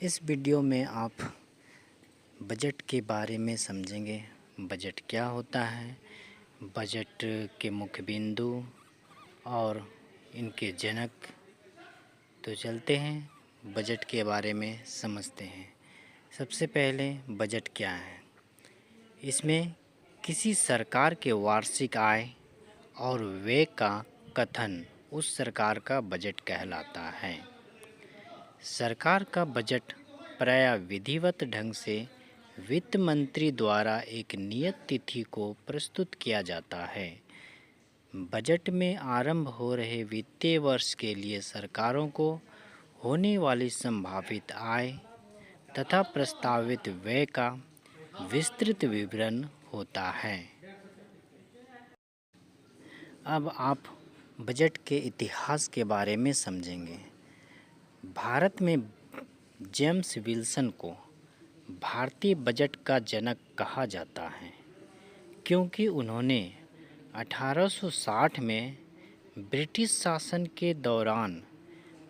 इस वीडियो में आप बजट के बारे में समझेंगे। बजट क्या होता है, बजट के मुख्य बिंदु और इनके जनक। तो चलते हैं बजट के बारे में समझते हैं। सबसे पहले बजट क्या है। इसमें किसी सरकार के वार्षिक आय और व्यय का कथन उस सरकार का बजट कहलाता है। सरकार का बजट प्रायः विधिवत ढंग से वित्त मंत्री द्वारा एक नियत तिथि को प्रस्तुत किया जाता है। बजट में आरंभ हो रहे वित्तीय वर्ष के लिए सरकारों को होने वाली संभावित आय तथा प्रस्तावित व्यय का विस्तृत विवरण होता है। अब आप बजट के इतिहास के बारे में समझेंगे। भारत में जेम्स विल्सन को भारतीय बजट का जनक कहा जाता है, क्योंकि उन्होंने 1860 में ब्रिटिश शासन के दौरान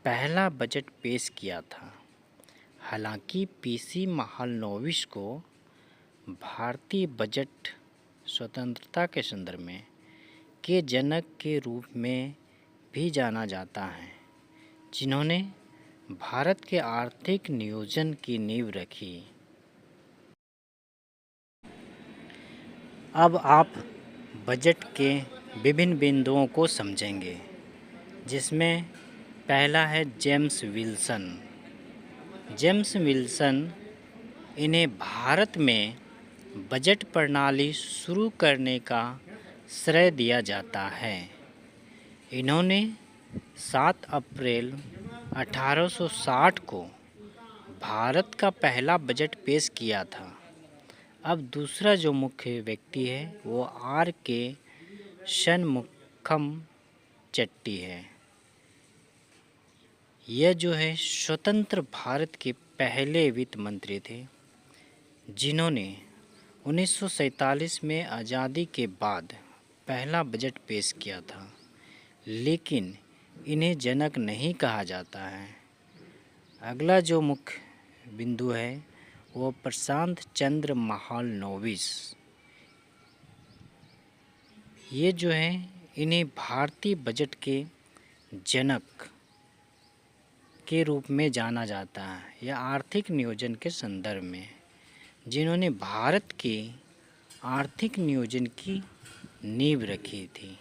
पहला बजट पेश किया था। हालांकि पीसी महालनोबिस को भारतीय बजट स्वतंत्रता के संदर्भ में के जनक के रूप में भी जाना जाता है, जिन्होंने भारत के आर्थिक नियोजन की नींव रखी। अब आप बजट के विभिन्न बिंदुओं को समझेंगे, जिसमें पहला है जेम्स विल्सन। जेम्स विल्सन इन्हें भारत में बजट प्रणाली शुरू करने का श्रेय दिया जाता है। इन्होंने 7 अप्रैल 1860 को भारत का पहला बजट पेश किया था। अब दूसरा जो मुख्य व्यक्ति है वो आर.के. शनमुखम चेट्टी है। यह जो है स्वतंत्र भारत के पहले वित्त मंत्री थे, जिन्होंने 1947 में आज़ादी के बाद पहला बजट पेश किया था, लेकिन इन्हें जनक नहीं कहा जाता है। अगला जो मुख्य बिंदु है वो प्रशांत चंद्र महालनोबिस। ये जो है इन्हें भारतीय बजट के जनक के रूप में जाना जाता है, या आर्थिक नियोजन के संदर्भ में, जिन्होंने भारत के आर्थिक नियोजन की नींव रखी थी।